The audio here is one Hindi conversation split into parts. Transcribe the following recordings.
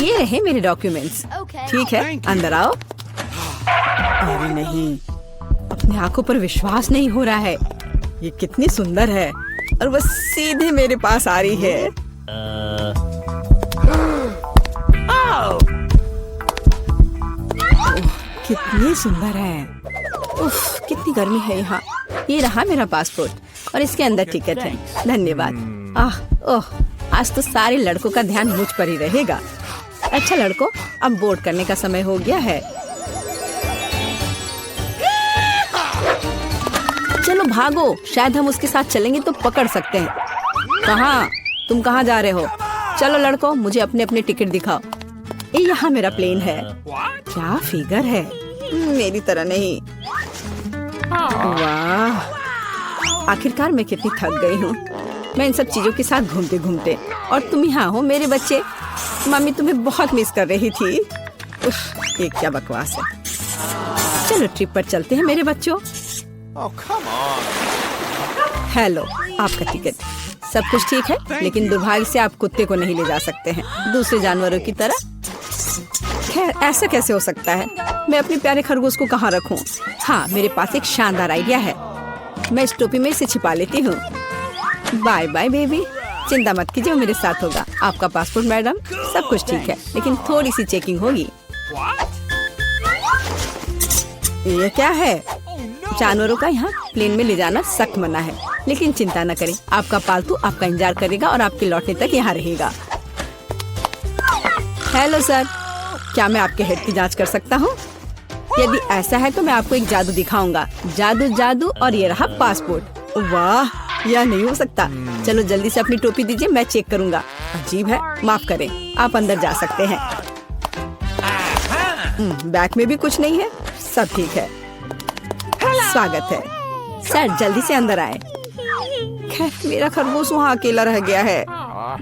ये रहे मेरे डॉक्यूमेंट्स। ठीक है, अंदर आओ। अरे नहीं, अपनी आंखों पर विश्वास नहीं हो रहा है। ये कितनी सुंदर है और वो सीधे मेरे पास आ रही है। कितनी सुंदर है। उफ, कितनी गर्मी है यहाँ। ये रहा मेरा पासपोर्ट और इसके अंदर टिकट है। धन्यवाद। ओह, आज तो सारे लड़कों का ध्यान मुझ पर ही रहेगा। अच्छा लड़कों, अब बोर्ड करने का समय हो गया है। चलो भागो, शायद हम उसके साथ चलेंगे तो पकड़ सकते हैं। कहाँ? तुम कहाँ जा रहे हो? चलो लड़कों, मुझे अपने अपने टिकट दिखाओ। ये यहाँ मेरा प्लेन है। क्या फिगर है, मेरी तरह नहीं। वाह, आखिरकार मैं कितनी थक गई हूँ। मैं इन सब चीजों के साथ घूमते घूमते, और तुम यहाँ हो मेरे बच्चे। मम्मी तुम्हें बहुत मिस कर रही थी। उफ, ये क्या बकवास है। चलो ट्रिप पर चलते हैं मेरे बच्चों। हेलो, आपका टिकट। सब कुछ ठीक है, लेकिन दुर्भाग्य से आप कुत्ते को नहीं ले जा सकते हैं दूसरे जानवरों की तरह। खैर, ऐसा कैसे हो सकता है? मैं अपने प्यारे खरगोश को कहाँ रखूं? हाँ, मेरे पास एक शानदार आइडिया है। मैं इस टोपी में इसे छिपा लेती हूँ। बाय बाय बेबी, चिंता मत कीजिए, मेरे साथ होगा। आपका पासपोर्ट मैडम, सब कुछ ठीक है, लेकिन थोड़ी सी चेकिंग होगी। ये क्या है? जानवरों का यहाँ प्लेन में ले जाना सख्त मना है, लेकिन चिंता न करें, आपका पालतू आपका इंतजार करेगा और आपके लौटने तक यहाँ रहेगा। हेलो सर, क्या मैं आपके हेड की जांच कर सकता हूँ? यदि ऐसा है तो मैं आपको एक जादू दिखाऊंगा। जादू जादू, और ये रहा पासपोर्ट। वाह, यह नहीं हो सकता। चलो जल्दी से अपनी टोपी दीजिए, मैं चेक करूंगा। अजीब है, माफ करें, आप अंदर जा सकते हैं। बैग में भी कुछ नहीं है, सब ठीक है। स्वागत है सर, जल्दी से अंदर आए। खैर, मेरा खरगोश वहाँ अकेला रह गया है।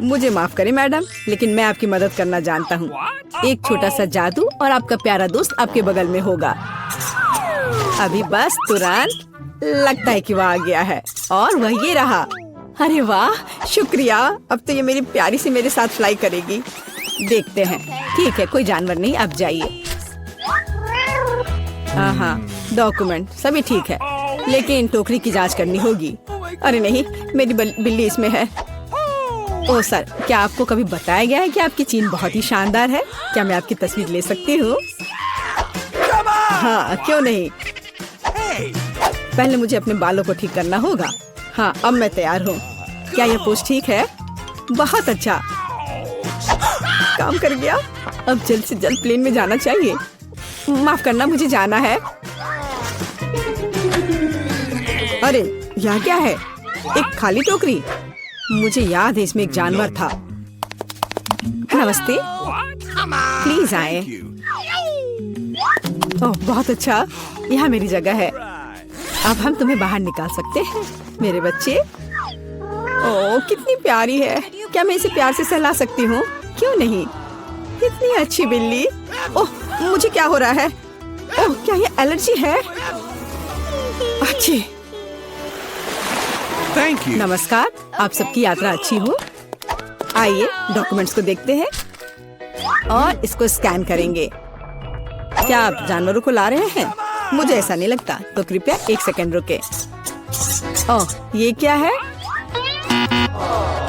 मुझे माफ करें मैडम, लेकिन मैं आपकी मदद करना जानता हूँ। एक छोटा सा जादू और आपका प्यारा दोस्त आपके बगल में होगा। अभी बस तुरंत। लगता है कि वह आ गया है, और वह ये रहा। अरे वाह, शुक्रिया। अब तो ये मेरी प्यारी सी मेरे साथ फ्लाई करेगी। देखते हैं। ठीक है, कोई जानवर नहीं, अब जाइए। हाँ, डॉक्यूमेंट सभी ठीक है, लेकिन टोकरी की जांच करनी होगी। अरे नहीं, मेरी बिल्ली इसमें है। ओह सर, क्या आपको कभी बताया गया है कि आपकी चीन बहुत ही शानदार है? क्या मैं आपकी तस्वीर ले सकती हूँ? हाँ, क्यों नहीं। पहले मुझे अपने बालों को ठीक करना होगा। हाँ, अब मैं तैयार हूँ। क्या यह पोज ठीक है? बहुत अच्छा, काम कर गया। अब जल्द से जल्द प्लेन में जाना चाहिए। माफ करना, मुझे जाना है। अरे यह क्या है? एक खाली टोकरी। मुझे याद है इसमें एक जानवर था। नमस्ते, प्लीज आए। ओह बहुत अच्छा, यहाँ मेरी जगह है। अब हम तुम्हें बाहर निकाल सकते हैं मेरे बच्चे। ओह कितनी प्यारी है। क्या मैं इसे प्यार से सहला सकती हूँ? क्यों नहीं, कितनी अच्छी बिल्ली। ओह मुझे क्या हो रहा है? ओह क्या ये एलर्जी है? अच्छी। नमस्कार, आप सबकी यात्रा अच्छी हो। आइए डॉक्यूमेंट्स को देखते हैं और इसको स्कैन करेंगे। क्या आप जानवरों को ला रहे हैं? मुझे ऐसा नहीं लगता, तो कृपया 1 सेकंड रुके। ओह ये क्या है?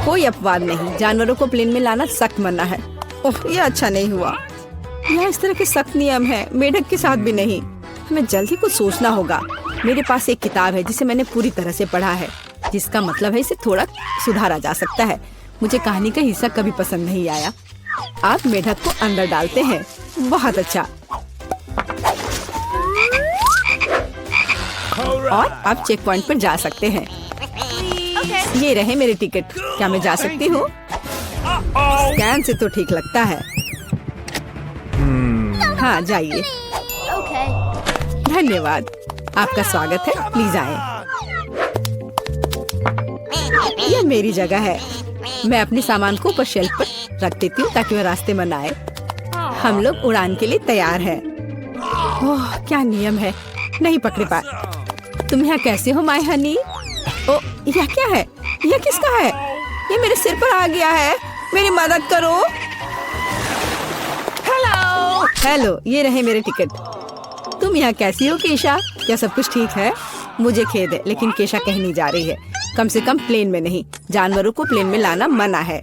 कोई अपवाद नहीं, जानवरों को प्लेन में लाना सख्त मना है। ओह ये अच्छा नहीं हुआ। यहाँ इस तरह के सख्त नियम है, मेढक के साथ भी नहीं। हमें जल्द ही कुछ सोचना होगा। मेरे पास एक किताब है जिसे मैंने पूरी तरह से पढ़ा है, जिसका मतलब है इसे थोड़ा सुधारा जा सकता है। मुझे कहानी का हिस्सा कभी पसंद नहीं आया। आप मेढक को अंदर डालते हैं। बहुत अच्छा। और आप चेक पॉइंट पर जा सकते हैं। ये रहे मेरे टिकट। क्या मैं जा सकती हूँ? स्कैन से तो ठीक लगता है। हाँ जाइए। धन्यवाद, आपका स्वागत है, प्लीज आए। यह मेरी जगह है। मैं अपने सामान को ऊपर शेल्फ पर रख देती हूँ ताकि वह रास्ते में न आए। हम लोग उड़ान के लिए तैयार हैं। ओह क्या नियम है, नहीं पकड़े पाए। तुम यहाँ कैसे हो माय हनी? ओ यह क्या है? यह किसका है? ये मेरे सिर पर आ गया है, मेरी मदद करो। हेलो, ये रहे मेरे टिकट। तुम यहाँ कैसी हो केशा? क्या सब कुछ ठीक है? मुझे खेद है, लेकिन केशा कहीं नहीं जा रही है। कम से कम प्लेन में नहीं। जानवरों को प्लेन में लाना मना है।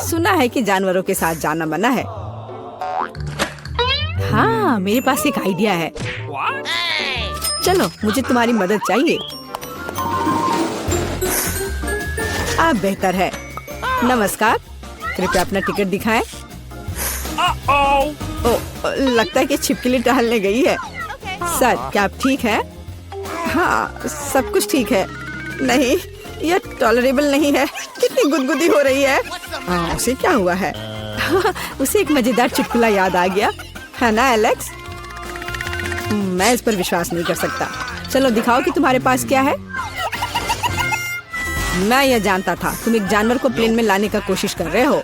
सुना है कि जानवरों के साथ जाना मना है। हाँ, मेरे पास एक आइडिया है। चलो, मुझे तुम्हारी मदद चाहिए। आप बेहतर है। नमस्कार, कृपया अपना टिकट दिखाएं। लगता है कि छिपकली टहलने गई है। सर, क्या आप ठीक हैं? हाँ, सब कुछ ठीक है। नहीं, यह टॉलरेबल नहीं है। कितनी गुदगुदी हो रही है। उसे क्या हुआ है? उसे एक मजेदार चुटकुला याद आ गया है ना एलेक्स? मैं इस पर विश्वास नहीं कर सकता। चलो दिखाओ कि तुम्हारे पास क्या है। मैं यह जानता था, तुम एक जानवर को प्लेन में लाने का कोशिश कर रहे हो।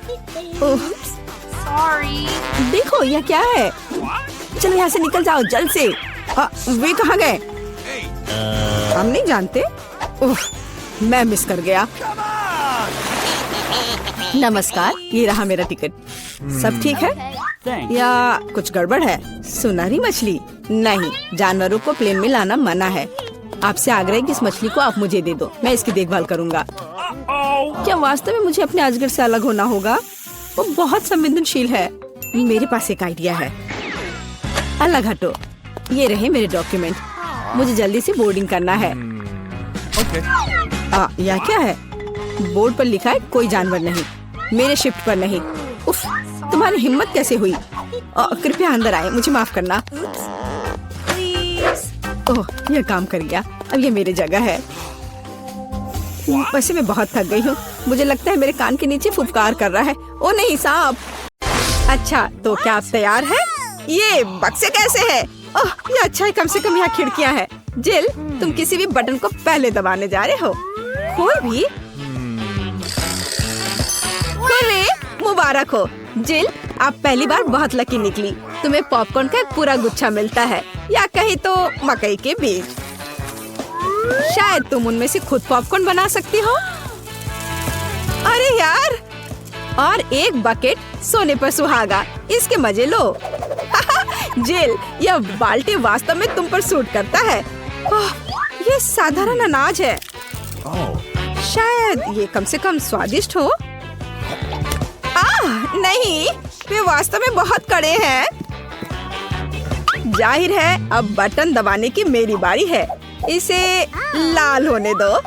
देखो, यह क्या है? चलो यहाँ से निकल जाओ जल्द से। वे कहाँ गए? हम नहीं जानते। मैं मिस कर गया। नमस्कार, ये रहा मेरा टिकट। सब ठीक है या कुछ गड़बड़ है? सुनहरी मछली? नहीं, जानवरों को प्लेन में लाना मना है। आपसे आग्रह है कि इस मछली को आप मुझे दे दो, मैं इसकी देखभाल करूंगा। क्या वास्तव में मुझे अपने अजगर से अलग होना होगा? वो बहुत संवेदनशील है। मेरे पास एक आइडिया है। अलग हटो। ये रहे मेरे डॉक्यूमेंट। मुझे जल्दी से बोर्डिंग करना है। यह क्या है? बोर्ड पर लिखा है कोई जानवर नहीं, मेरे शिफ्ट पर नहीं। उफ, तुम्हारी हिम्मत कैसे हुई? कृपया अंदर आए, मुझे माफ करना। ओह, यह काम कर गया। अब ये मेरी जगह है। वैसे मैं बहुत थक गई हूँ। मुझे लगता है मेरे कान के नीचे फुफकार कर रहा है। ओ नहीं, सांप। अच्छा, तो क्या आप तैयार हैं? ये बक्से कैसे है? ओह, ये अच्छा है, कम से कम यहाँ खिड़कियाँ हैं। जिल, तुम किसी भी बटन को पहले दबाने जा रहे हो? कोई भी? मुबारक हो जिल, आप पहली बार बहुत लकी निकली। तुम्हें पॉपकॉर्न का एक पूरा गुच्छा मिलता है, या कहीं तो मकई के बीज। शायद तुम उनमें से खुद पॉपकॉर्न बना सकती हो। अरे यार, और एक बकेट सोने पर सुहागा। इसके मजे लो। जिल, यह बाल्टी वास्तव में तुम पर सूट करता है। ये साधारण अनाज है। शायद ये कम से कम स्वादिष्ट हो। नहीं, वे वास्तव में बहुत कड़े हैं। जाहिर है अब बटन दबाने की मेरी बारी है। इसे लाल होने दो।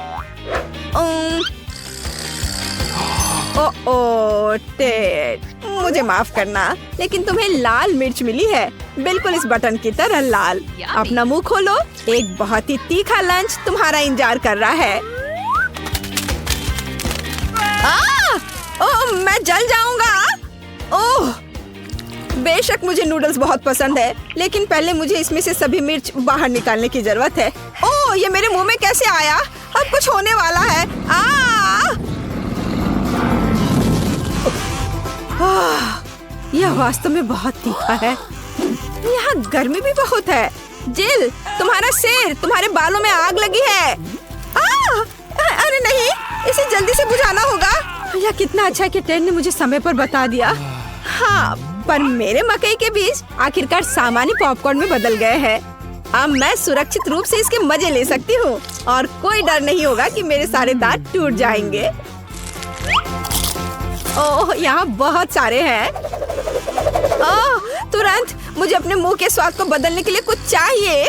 टेड, मुझे माफ करना, लेकिन तुम्हें लाल मिर्च मिली है, बिल्कुल इस बटन की तरह लाल। अपना मुंह खोलो, एक बहुत ही तीखा लंच तुम्हारा इंतजार कर रहा है। ओह, मैं जल जाऊंगा। ओह, बेशक मुझे नूडल्स बहुत पसंद है, लेकिन पहले मुझे इसमें से सभी मिर्च बाहर निकालने की जरूरत है। ओह, ये मेरे मुंह में कैसे आया? अब कुछ होने वाला है। यह वास्तव में बहुत तीखा है। यहाँ गर्मी भी बहुत है। जिल, तुम्हारा सिर, तुम्हारे बालों में आग लगी है। अरे नहीं, इसे जल्दी से बुझाना होगा। यह कितना अच्छा है कि टेड ने मुझे समय पर बता दिया। हाँ, पर मेरे मकई के बीज आखिरकार सामान्य पॉपकॉर्न में बदल गए हैं। अब मैं सुरक्षित रूप से इसके मजे ले सकती हूँ और कोई डर नहीं होगा कि मेरे सारे दांत टूट जाएंगे। ओह, यहाँ बहुत सारे हैं। ओह, तुरंत मुझे अपने मुंह के स्वाद को बदलने के लिए कुछ चाहिए।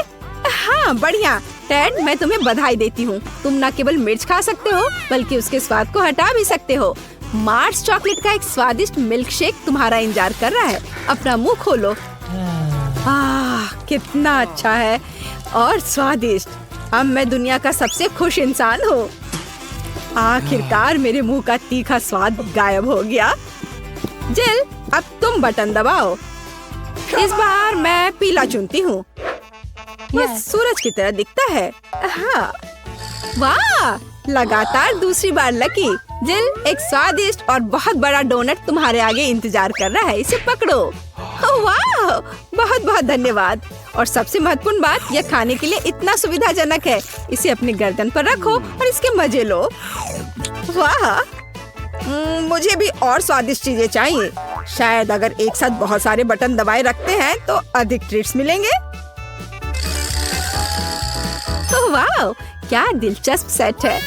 हाँ, बढ़िया। टेड, मैं तुम्हें बधाई देती हूँ। तुम न केवल मिर्च खा सकते हो, बल्कि उसके स्वाद को हटा भी सकते हो। मार्स चॉकलेट का एक स्वादिष्ट मिल्क शेक तुम्हारा इंतजार कर रहा है। अपना मुंह खोलो। कितना अच्छा है और स्वादिष्ट। अब मैं दुनिया का सबसे खुश इंसान हूँ। आखिरकार मेरे मुंह का तीखा स्वाद गायब हो गया। जिल, अब तुम बटन दबाओ। इस बार मैं पीला चुनती हूँ। यह सूरज की तरह दिखता है। हाँ, वाह, लगातार दूसरी बार लकी। जिल, एक स्वादिष्ट और बहुत बड़ा डोनट तुम्हारे आगे इंतजार कर रहा है। इसे पकड़ो। वाह, बहुत बहुत धन्यवाद। और सबसे महत्वपूर्ण बात, यह खाने के लिए इतना सुविधाजनक है। इसे अपनी गर्दन पर रखो और इसके मजे लो। वाह, मुझे भी और स्वादिष्ट चीजें चाहिए। शायद अगर एक साथ बहुत सारे बटन दबाए रखते हैं तो अधिक ट्रीट्स मिलेंगे। ओह वाह, क्या दिलचस्प सेट है।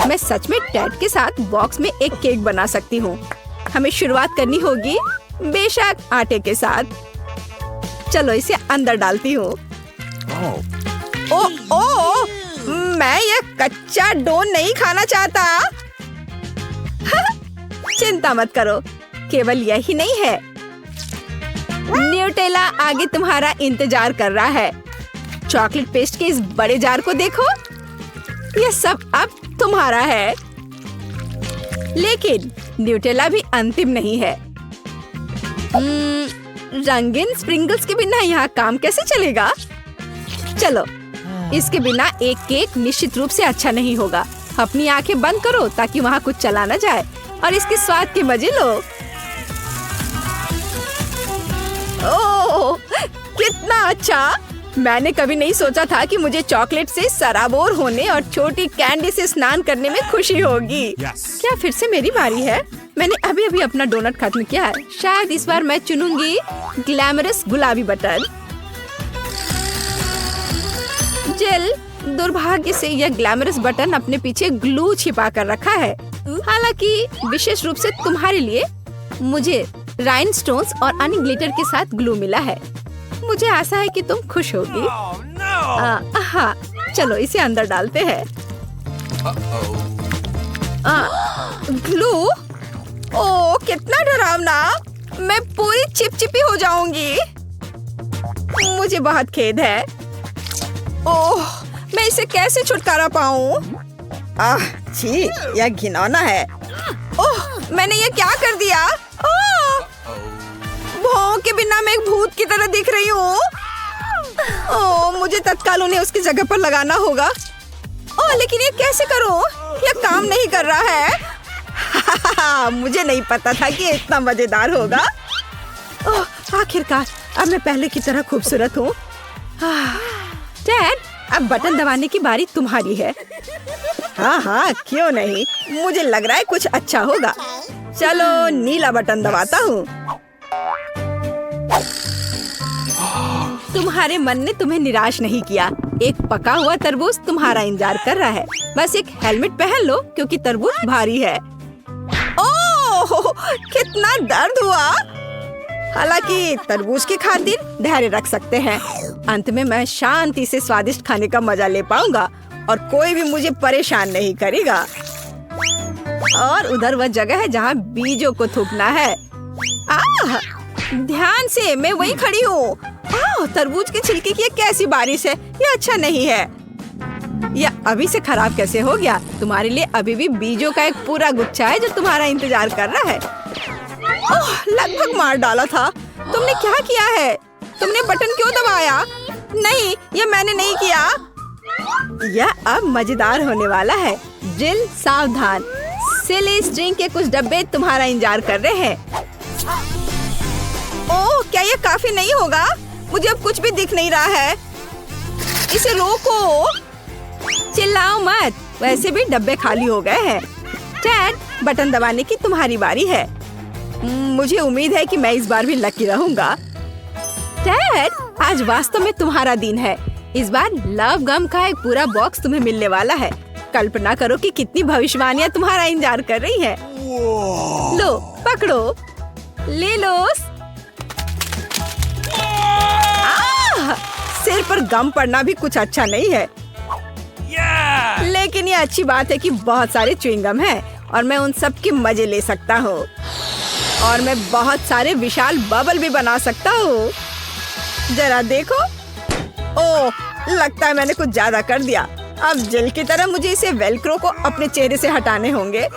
मैं सच में टेड के साथ बॉक्स में एक केक बना सकती हूँ। हमें शुरुआत करनी होगी बेशक आटे के साथ। चलो इसे अंदर डालती हूँ। ओ, मैं ये कच्चा डो नहीं खाना चाहता। चिंता मत करो, केवल यही नहीं है। न्यूटेला आगे तुम्हारा इंतजार कर रहा है। चॉकलेट पेस्ट के इस बड़े जार को देखो, ये सब अब तुम्हारा है। लेकिन न्यूटेला भी अंतिम नहीं है। रंगीन स्प्रिंगल्स के बिना यहाँ काम कैसे चलेगा? चलो, इसके बिना एक केक निश्चित रूप से अच्छा नहीं होगा। अपनी आंखें बंद करो ताकि वहाँ कुछ चला ना जाए और इसके स्वाद के मजे लो। ओह, कितना अच्छा! मैंने कभी नहीं सोचा था कि मुझे चॉकलेट से सराबोर होने और छोटी कैंडी से स्नान करने में खुशी होगी। क्या फिर से मेरी बारी है? मैंने अभी अभी अपना डोनट खत्म किया है। शायद इस बार मैं चुनूंगी ग्लैमरस गुलाबी बटन। जिल, दुर्भाग्य से यह ग्लैमरस बटन अपने पीछे ग्लू छिपा कर रखा है। हालांकि विशेष रूप से तुम्हारे लिए मुझे राइनस्टोन्स और अन्य ग्लिटर के साथ ग्लू मिला है। मुझे आशा है कि तुम खुश होगी। हाँ, चलो इसे अंदर डालते हैं। ग्लू? ओह, कितना डरावना! मैं पूरी चिपचिपी हो जाऊंगी। मुझे बहुत खेद है। ओह, मैं इसे कैसे छुटकारा पाऊं? छी, यह घिनौना है। ओह, मैंने ये क्या कर दिया? भौं के बिना मैं एक भूत की तरह दिख रही हूँ। ओह, मुझे तत्काल उन्हें उसकी जगह पर लगाना होगा। ओह, लेकिन ये कैसे करूँ? यह काम नहीं कर रहा है। मुझे नहीं पता था कि ये इतना मजेदार होगा। ओह, आखिरकार अब मैं पहले की तरह खूबसूरत हूँ। डैड, अब बटन दबाने की बारी तुम्हारी है। हाँ, क्यों नहीं? मुझे लग रहा है कुछ अच्छा होगा। चलो, नीला बटन दबाता हूँ। तुम्हारे मन ने तुम्हें निराश नहीं किया। एक पका हुआ तरबूज तुम्हारा इंतजार कर रहा है। बस एक हेलमेट पहन लो क्योंकि तरबूज भारी है। ओह, कितना दर्द हुआ! हालांकि तरबूज की खातिर धैर्य रख सकते हैं। अंत में मैं शांति से स्वादिष्ट खाने का मजा ले पाऊंगा और कोई भी मुझे परेशान नहीं करेगा। और उधर वह जगह है जहाँ बीजों को थूकना है। ध्यान से, मैं वहीं खड़ी हूँ। तरबूज के छिलके की कैसी बारिश है! ये अच्छा नहीं है। यह अभी से खराब कैसे हो गया? तुम्हारे लिए अभी भी बीजों का एक पूरा गुच्छा है जो तुम्हारा इंतजार कर रहा है। ओह, लगभग मार डाला था। तुमने क्या किया है? तुमने बटन क्यों दबाया? नहीं, यह मैंने नहीं किया। यह अब मजेदार होने वाला है। जिल, सावधान, सिली स्ट्रिंग के कुछ डब्बे तुम्हारा इंतजार कर रहे हैं। ओह, क्या यह काफी नहीं होगा? मुझे अब कुछ भी दिख नहीं रहा है। इसे रोको। चिल्लाओ मत, वैसे भी डब्बे खाली हो गए हैं। डैड, बटन दबाने की तुम्हारी बारी है। मुझे उम्मीद है कि मैं इस बार भी लकी रहूंगा। डैड, आज वास्तव में तुम्हारा दिन है। इस बार लव गम का एक पूरा बॉक्स तुम्हें मिलने वाला है। कल्पना करो कि कितनी भविष्यवाणियां तुम्हारा इंतजार कर रही है। लो, पकड़ो, ले लो। सिर पर गम पड़ना भी कुछ अच्छा नहीं है। लेकिन ये अच्छी बात है कि बहुत सारे च्युइंगम हैं और मैं उन सब के मजे ले सकता हूँ। और मैं बहुत सारे विशाल बबल भी बना सकता हूँ। जरा देखो। ओह, लगता है मैंने कुछ ज्यादा कर दिया। अब जेल की तरह मुझे इसे वेलक्रो को अपने चेहरे से हटाने होंगे।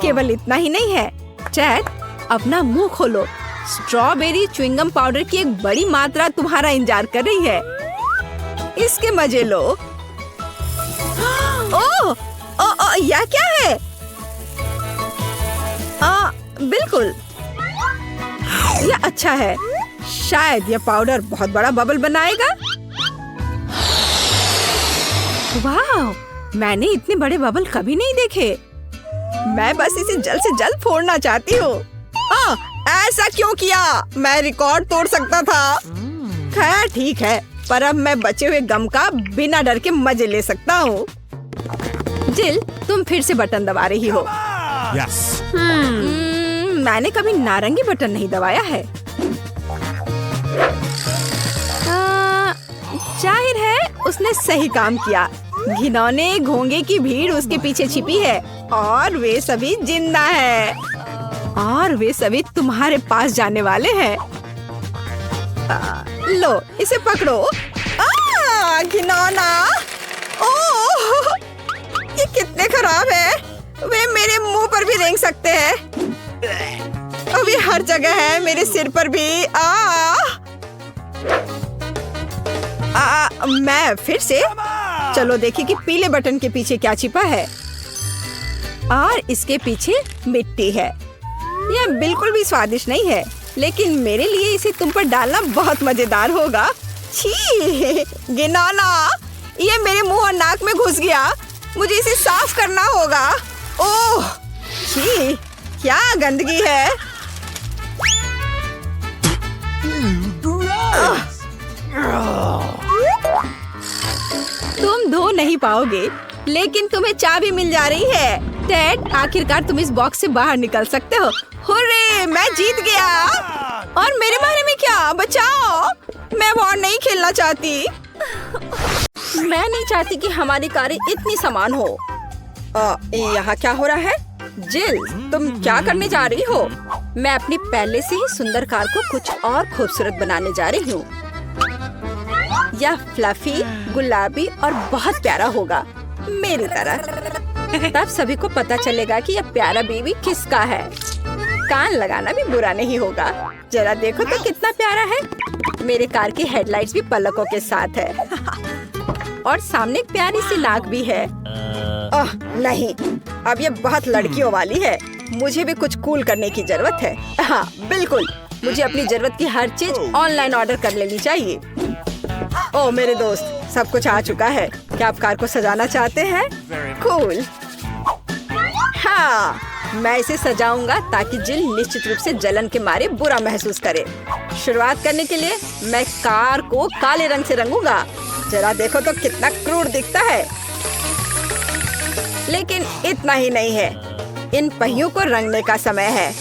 केवल इतना ही नहीं है। चैट, अपना मुंह खोलो। स्ट्रॉबेरी च्युइंगम पाउडर की एक बड़ी मात्रा तुम्हारा इंतजार कर रही है। इसके मजे लो। ओह, यह क्या है? बिल्कुल, यह अच्छा है। शायद यह पाउडर बहुत बड़ा बबल बनाएगा। वाह, मैंने इतने बड़े बबल कभी नहीं देखे। मैं बस इसे जल्द से जल्द फोड़ना चाहती हूँ। ऐसा क्यों किया? मैं रिकॉर्ड तोड़ सकता था। खैर ठीक है, पर अब मैं बचे हुए गम का बिना डर के मजे ले सकता हूँ। जिल, तुम फिर से बटन दबा रही हो। Yes. मैंने कभी नारंगी बटन नहीं दबाया है। जाहिर है उसने सही काम किया। घिनौने घोंगे की भीड़ उसके पीछे छिपी है और वे सभी जिंदा है और वे सभी तुम्हारे पास जाने वाले हैं। लो इसे पकड़ो। घिनौना, ओह ये कितने खराब है। वे मेरे मुंह पर भी रेंग सकते हैं। अब ये हर जगह है, मेरे सिर पर भी। मैं फिर से। चलो देखिए कि पीले बटन के पीछे क्या छिपा है। और इसके पीछे मिट्टी है। यह बिल्कुल भी स्वादिष्ट नहीं है, लेकिन मेरे लिए इसे तुम पर डालना बहुत मजेदार होगा। छी, घिनौना, ये मेरे मुंह और नाक में घुस गया। मुझे इसे साफ करना होगा। ओह, छी, क्या गंदगी है। तुम धो नहीं पाओगे, लेकिन तुम्हें चाबी मिल जा रही है। टेड, आखिरकार तुम इस बॉक्स से बाहर निकल सकते हो। हुर्रे, मैं जीत गया। और मेरे बारे में क्या? बचाओ, मैं वॉर नहीं खेलना चाहती। मैं नहीं चाहती कि हमारी कारें इतनी समान हो। यहाँ क्या हो रहा है? जिल, तुम क्या करने जा रही हो? मैं अपनी पहले से ही सुंदर कार को कुछ और खूबसूरत बनाने जा रही हूँ। यह फ्लफी, गुलाबी और बहुत प्यारा होगा, मेरी तरह। तब सभी को पता चलेगा कि यह प्यारा बेबी किसका है। कान लगाना भी बुरा नहीं होगा। जरा देखो तो कितना प्यारा है। मेरे कार की हेडलाइट्स भी पलकों के साथ है और सामने एक प्यारी सी नाक भी है। ओह नहीं, अब ये बहुत लड़कियों वाली है। मुझे भी कुछ कूल करने की जरूरत है। हाँ बिल्कुल, मुझे अपनी जरूरत की हर चीज ऑनलाइन ऑर्डर कर लेनी चाहिए। ओह मेरे दोस्त, सब कुछ आ चुका है। क्या आप कार को सजाना चाहते हैं? कूल। हाँ, मैं इसे सजाऊंगा ताकि जिल निश्चित रूप से जलन के मारे बुरा महसूस करे। शुरुआत करने के लिए मैं कार को काले रंग से रंगूंगा। जरा देखो तो कितना क्रूर दिखता है। लेकिन इतना ही नहीं है, इन पहियों को रंगने का समय है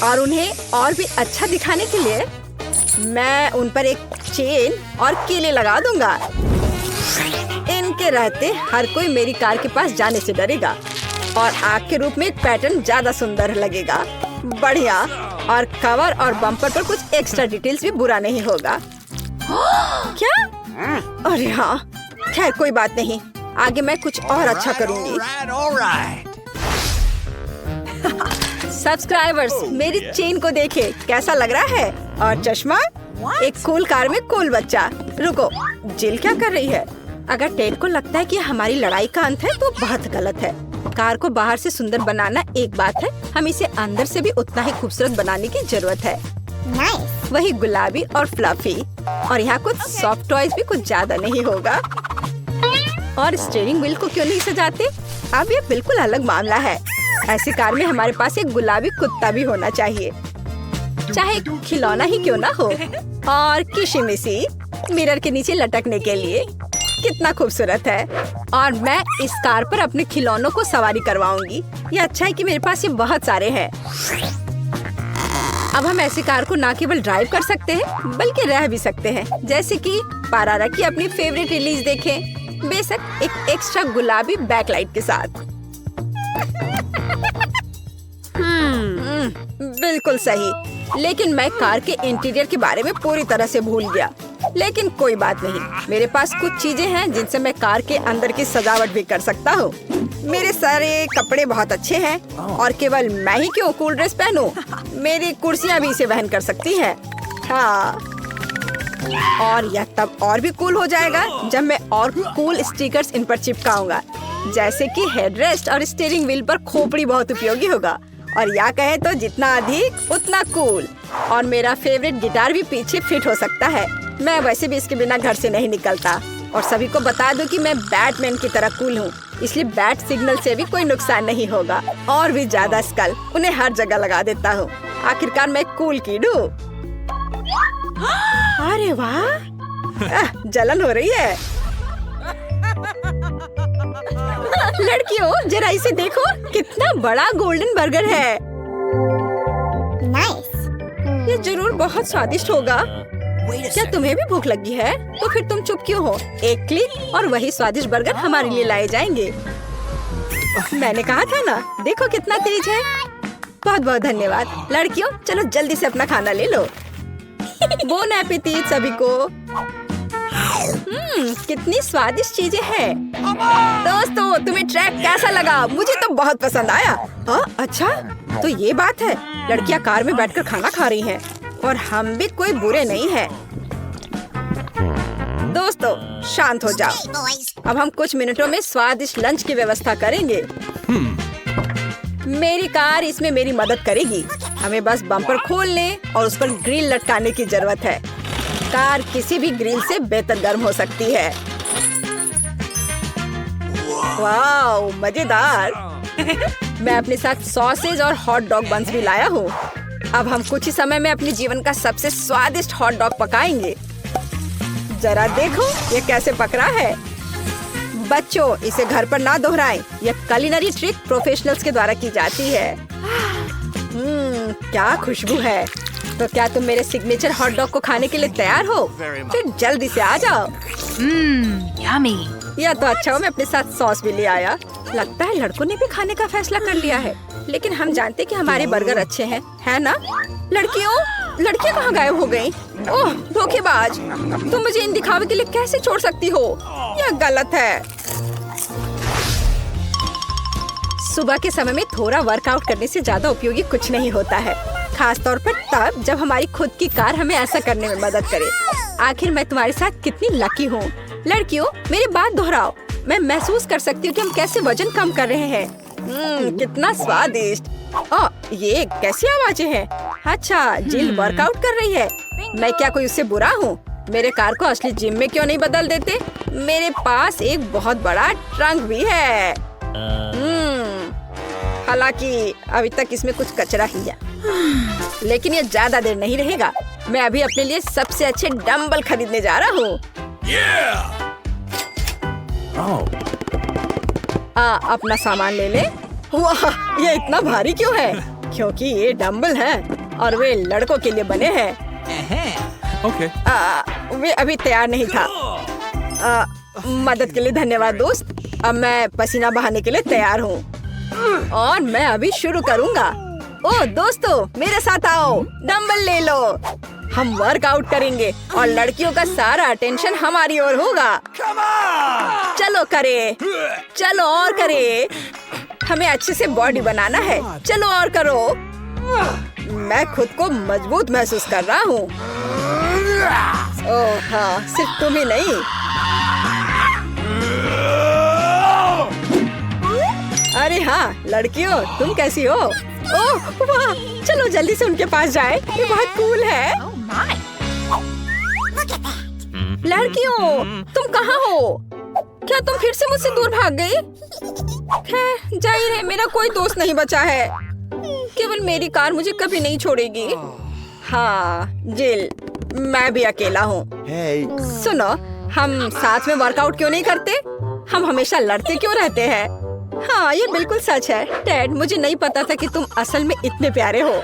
और उन्हें और भी अच्छा दिखाने के लिए मैं उन पर एक चेन और कीले लगा दूंगा। इनके रहते हर कोई मेरी कार के पास जाने से डरेगा और आग के रूप में एक पैटर्न ज्यादा सुंदर लगेगा। बढ़िया। और कवर और बम्पर पर कुछ एक्स्ट्रा डिटेल्स भी बुरा नहीं होगा। क्या? अरे हाँ, खैर कोई बात नहीं, आगे मैं कुछ और अच्छा करूंगी। सब्सक्राइबर्स, मेरी चेन को देखे, कैसा लग रहा है? और चश्मा, एक कूल कार में कूल बच्चा। रुको, जिल क्या कर रही है? अगर टेड को लगता है कि हमारी लड़ाई का अंत है तो बहुत गलत है। कार को बाहर से सुंदर बनाना एक बात है, हम इसे अंदर से भी उतना ही खूबसूरत बनाने की जरूरत है। वही गुलाबी और फ्लफी, और यहाँ कुछ सॉफ्ट टॉयज भी कुछ ज्यादा नहीं होगा। और स्टीयरिंग व्हील को क्यों नहीं सजाते? अब ये बिल्कुल अलग मामला है। ऐसी कार में हमारे पास एक गुलाबी कुत्ता भी होना चाहिए, चाहे खिलौना ही क्यों ना हो। और किशिमिशी मिरर के नीचे लटकने के लिए, कितना खूबसूरत है। और मैं इस कार पर अपने खिलौनों को सवारी करवाऊंगी। ये अच्छा है कि मेरे पास ये बहुत सारे हैं। अब हम ऐसी कार को न केवल ड्राइव कर सकते हैं बल्कि रह भी सकते हैं, जैसे कि पारारा की अपनी फेवरेट रिलीज देखें, बेशक एक एक्स्ट्रा गुलाबी बैकलाइट के साथ। बिल्कुल सही, लेकिन मैं कार के इंटीरियर के बारे में पूरी तरह से भूल गया। लेकिन कोई बात नहीं, मेरे पास कुछ चीजें हैं जिनसे मैं कार के अंदर की सजावट भी कर सकता हूँ। मेरे सारे कपड़े बहुत अच्छे हैं और केवल मैं ही क्यों कूल ड्रेस पहनूं? मेरी कुर्सियाँ भी इसे वहन कर सकती हैं। हाँ, और यह तब और भी कूल हो जाएगा जब मैं और कूल स्टिकर्स इन पर चिपकाऊंगा, जैसे कि हेडरेस्ट और स्टीयरिंग व्हील पर खोपड़ी बहुत उपयोगी होगा। और या कहे तो जितना अधिक उतना कूल। और मेरा फेवरेट गिटार भी पीछे फिट हो सकता है। मैं वैसे भी इसके बिना घर से नहीं निकलता। और सभी को बता दूं कि मैं बैटमैन की तरह कूल हूँ, इसलिए बैट सिग्नल से भी कोई नुकसान नहीं होगा। और भी ज्यादा स्कल उन्हें हर जगह लगा देता हूँ। आखिरकार मैं कूल किड हूँ। अरे वाह, जलन हो रही है। लड़कियों जरा इसे देखो, कितना बड़ा गोल्डन बर्गर है। ये जरूर बहुत स्वादिष्ट होगा। क्या तुम्हें भी भूख लगी है? तो फिर तुम चुप क्यों हो? एक क्लिक और वही स्वादिष्ट बर्गर हमारे लिए लाए जाएंगे। मैंने कहा था ना, देखो कितना तेज है। बहुत बहुत धन्यवाद। लड़कियों चलो जल्दी से अपना खाना ले लो। बोन एपेटीट सभी को। कितनी स्वादिष्ट चीजें हैं। दोस्तों तुम्हें ट्रैक कैसा लगा? मुझे तो बहुत पसंद आया। अच्छा तो ये बात है, लड़कियां कार में बैठकर खाना खा रही हैं और हम भी कोई बुरे नहीं हैं। दोस्तों शांत हो जाओ। अब हम कुछ मिनटों में स्वादिष्ट लंच की व्यवस्था करेंगे। मेरी कार इसमें मेरी मदद करेगी। हमें बस बम्पर खोलने और उस पर ग्रिल लटकाने की जरूरत है। कार किसी भी ग्रिल से बेहतर गर्म हो सकती है। वाह मजेदार। मैं अपने साथ सॉसेज और हॉट डॉग बंस भी लाया हूँ। अब हम कुछ ही समय में अपने जीवन का सबसे स्वादिष्ट हॉट डॉग पकाएंगे। जरा देखो ये कैसे पक रहा है। बच्चों इसे घर पर ना दोहराएं। यह कुलिनरी ट्रिक प्रोफेशनल्स के द्वारा की जाती है। क्या खुशबू है। तो क्या तुम मेरे सिग्नेचर हॉट डॉग को खाने के लिए तैयार हो? फिर जल्दी से आ जाओ। यम्मी। या तो अच्छा हो मैं अपने साथ सॉस भी ले आया। लगता है लड़कों ने भी खाने का फैसला कर लिया है, लेकिन हम जानते कि हमारे बर्गर अच्छे हैं, है ना? लड़कियां कहाँ गायब हो गयी? ओह धोखेबाज, तुम मुझे इन दिखावे के लिए कैसे छोड़ सकती हो? यह गलत है। सुबह के समय में थोड़ा वर्कआउट करने से ज्यादा उपयोगी कुछ नहीं होता है, खास तौर पर तब जब हमारी खुद की कार हमें ऐसा करने में मदद करे। आखिर मैं तुम्हारे साथ कितनी लकी हूँ। लड़कियों मेरी बात दोहराओ। मैं महसूस कर सकती हूँ कि हम कैसे वजन कम कर रहे हैं। कितना स्वादिष्ट। ये कैसी आवाजें हैं? अच्छा जिल वर्कआउट कर रही है। मैं क्या कोई उससे बुरा हूँ? मेरे कार को असली जिम में क्यों नहीं बदल देते? मेरे पास एक बहुत बड़ा ट्रंक भी है। हालांकि अभी तक इसमें कुछ कचरा ही है, लेकिन ये ज्यादा देर नहीं रहेगा। मैं अभी अपने लिए सबसे अच्छे डंबल खरीदने जा रहा हूँ। अपना सामान ले ले। वाह ये इतना भारी क्यों है? क्योंकि ये डंबल हैं और वे लड़कों के लिए बने हैं। वे अभी तैयार नहीं था। मदद के लिए धन्यवाद दोस्त। अब मैं पसीना बहाने के लिए तैयार हूँ और मैं अभी शुरू करूँगा। ओह दोस्तों मेरे साथ आओ, डंबल ले लो। हम वर्कआउट करेंगे और लड़कियों का सारा अटेंशन हमारी ओर होगा। चलो करे, चलो और करे। हमें अच्छे से बॉडी बनाना है। चलो और करो। मैं खुद को मजबूत महसूस कर रहा हूँ। ओह हाँ, सिर्फ तुम ही नहीं। अरे हाँ लड़कियों तुम कैसी हो? ओह वाह, चलो जल्दी से उनके पास जाए। ये बहुत कूल है। लड़कियों तुम कहाँ हो? क्या तुम फिर से मुझसे दूर भाग गई? खैर जाहिर है मेरा कोई दोस्त नहीं बचा है। केवल मेरी कार मुझे कभी नहीं छोड़ेगी। हाँ जिल, मैं भी अकेला हूँ। सुनो हम साथ में वर्कआउट क्यों नहीं करते? हम हमेशा लड़ते क्यों रहते हैं? हाँ ये बिल्कुल सच है। टेड मुझे नहीं पता था कि तुम असल में इतने प्यारे हो।